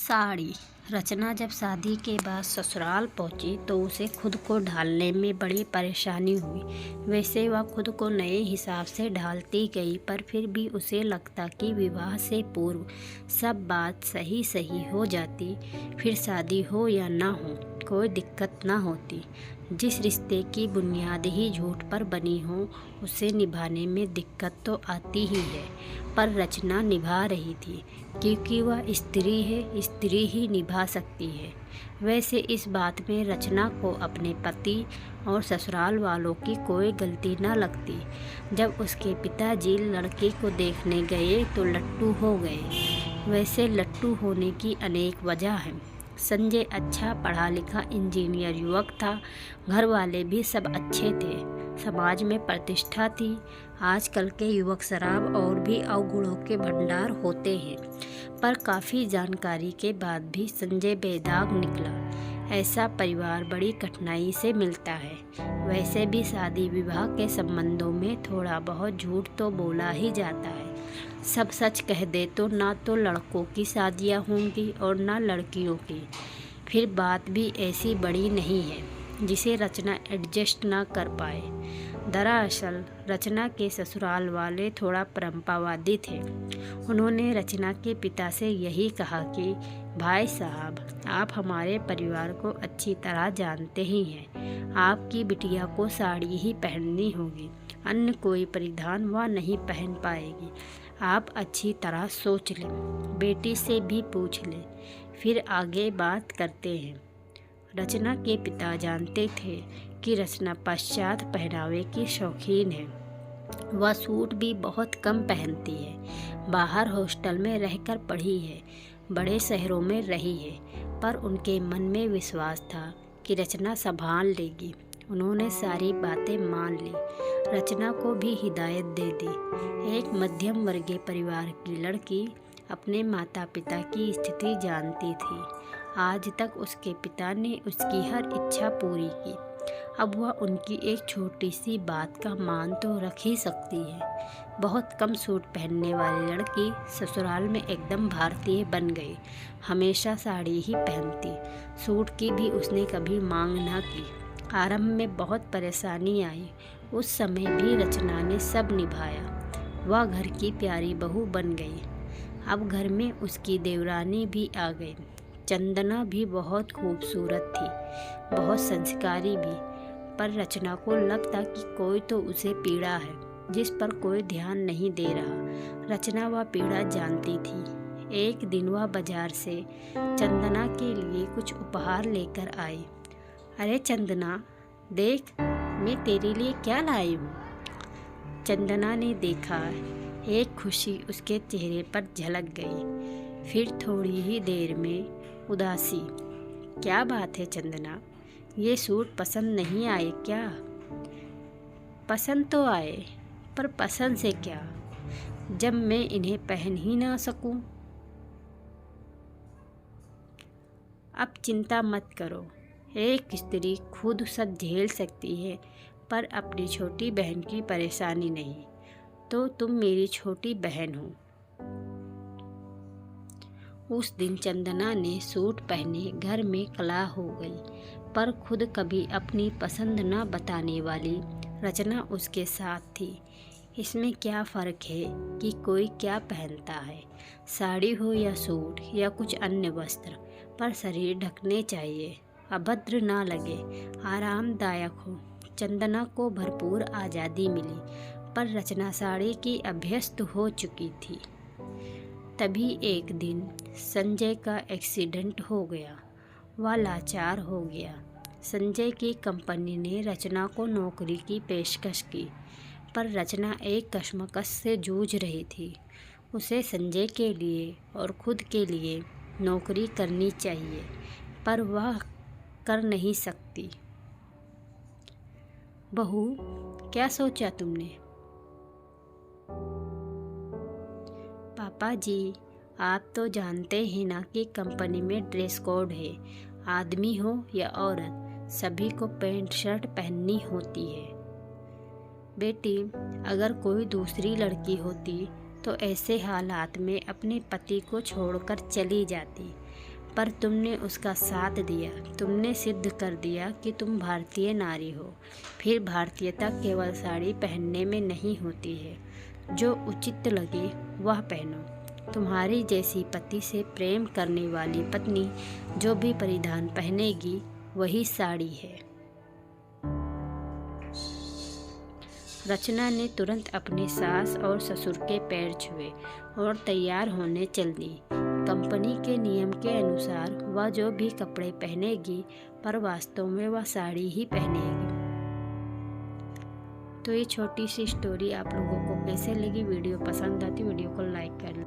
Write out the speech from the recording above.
साड़ी। रचना जब शादी के बाद ससुराल पहुंची तो उसे खुद को ढालने में बड़ी परेशानी हुई। वैसे वह खुद को नए हिसाब से ढालती गई, पर फिर भी उसे लगता कि विवाह से पूर्व सब बात सही सही हो जाती, फिर शादी हो या ना हो कोई दिक्कत ना होती। जिस रिश्ते की बुनियाद ही झूठ पर बनी हो उसे निभाने में दिक्कत तो आती ही है, पर रचना निभा रही थी क्योंकि वह स्त्री है, स्त्री ही निभा सकती है। वैसे इस बात में रचना को अपने पति और ससुराल वालों की कोई गलती न लगती। जब उसके पिताजी लड़के को देखने गए तो लट्टू हो गए। वैसे लट्टू होने की अनेक वजह हैं। संजय अच्छा पढ़ा लिखा इंजीनियर युवक था, घर वाले भी सब अच्छे थे, समाज में प्रतिष्ठा थी। आजकल के युवक शराब और भी अवगुणों के भंडार होते हैं, पर काफ़ी जानकारी के बाद भी संजय बेदाग निकला। ऐसा परिवार बड़ी कठिनाई से मिलता है। वैसे भी शादी विवाह के संबंधों में थोड़ा बहुत झूठ तो बोला ही जाता है। सब सच कह दे तो ना तो लड़कों की शादियां होंगी और ना लड़कियों की। फिर बात भी ऐसी बड़ी नहीं है जिसे रचना एडजस्ट ना कर पाए। दरअसल रचना के ससुराल वाले थोड़ा परंपरावादी थे। उन्होंने रचना के पिता से यही कहा कि भाई साहब, आप हमारे परिवार को अच्छी तरह जानते ही हैं, आपकी बिटिया को साड़ी ही पहननी होगी, अन्य कोई परिधान वह नहीं पहन पाएगी। आप अच्छी तरह सोच लें, बेटी से भी पूछ लें, फिर आगे बात करते हैं। रचना के पिता जानते थे कि रचना पाश्चात्य पहनावे की शौकीन है। वह सूट भी बहुत कम पहनती है। बाहर हॉस्टल में रहकर पढ़ी है, बड़े शहरों में रही है, पर उनके मन में विश्वास था कि रचना संभाल लेगी। उन्होंने सारी बातें मान ली, रचना को भी हिदायत दे दी। एक मध्यम वर्गीय परिवार की लड़की अपने माता पिता की स्थिति जानती थी। आज तक उसके पिता ने उसकी हर इच्छा पूरी की, अब वह उनकी एक छोटी सी बात का मान तो रख ही सकती है। बहुत कम सूट पहनने वाली लड़की ससुराल में एकदम भारतीय बन गई। हमेशा साड़ी ही पहनती, सूट की भी उसने कभी मांग ना की। आरंभ में बहुत परेशानी आई, उस समय भी रचना ने सब निभाया। वह घर की प्यारी बहू बन गई। अब घर में उसकी देवरानी भी आ गई। चंदना भी बहुत खूबसूरत थी, बहुत संस्कारी भी, पर रचना को लगता कि कोई तो उसे पीड़ा है जिस पर कोई ध्यान नहीं दे रहा। रचना वह पीड़ा जानती थी। एक दिन वह बाजार से चंदना के लिए कुछ उपहार लेकर आई। अरे चंदना, देख मैं तेरे लिए क्या लाई हूँ। चंदना ने देखा, एक खुशी उसके चेहरे पर झलक गई, फिर थोड़ी ही देर में उदासी। क्या बात है चंदना, ये सूट पसंद नहीं आए क्या? पसंद तो आए, पर पसंद से क्या जब मैं इन्हें पहन ही ना सकूं। अब चिंता मत करो, एक स्त्री खुद सब झेल सकती है, पर अपनी छोटी बहन की परेशानी नहीं। तो तुम मेरी छोटी बहन हो। उस दिन चंदना ने सूट पहने घर में कला हो गई, पर खुद कभी अपनी पसंद न बताने वाली रचना उसके साथ थी। इसमें क्या फ़र्क है कि कोई क्या पहनता है, साड़ी हो या सूट या कुछ अन्य वस्त्र, पर शरीर ढकने चाहिए, अभद्र ना लगे, आरामदायक हो। चंदना को भरपूर आज़ादी मिली, पर रचना साड़ी की अभ्यस्त हो चुकी थी। तभी एक दिन संजय का एक्सीडेंट हो गया। वह लाचार हो गया। संजय की कंपनी ने रचना को नौकरी की पेशकश की, पर रचना एक कश्मकश से जूझ रही थी। उसे संजय के लिए और खुद के लिए नौकरी करनी चाहिए, पर वह कर नहीं सकती। बहू, क्या सोचा तुमने? पापा जी, आप तो जानते हैं ना कि कंपनी में ड्रेस कोड है, आदमी हो या औरत सभी को पैंट शर्ट पहननी होती है। बेटी, अगर कोई दूसरी लड़की होती तो ऐसे हालात में अपने पति को छोड़कर चली जाती, पर तुमने उसका साथ दिया। तुमने सिद्ध कर दिया कि तुम भारतीय नारी हो। फिर भारतीयता केवल साड़ी पहनने में नहीं होती है। जो उचित लगे वह पहनो। तुम्हारी जैसी पति से प्रेम करने वाली पत्नी जो भी परिधान पहनेगी वही साड़ी है। रचना ने तुरंत अपने सास और ससुर के पैर छुए और तैयार होने चल दी। कंपनी के नियम के अनुसार वह जो भी कपड़े पहनेगी, पर वास्तव में वह साड़ी ही पहनेगी। तो ये छोटी सी स्टोरी आप लोगों को कैसे लगी? वीडियो पसंद आती वीडियो को लाइक कर लो।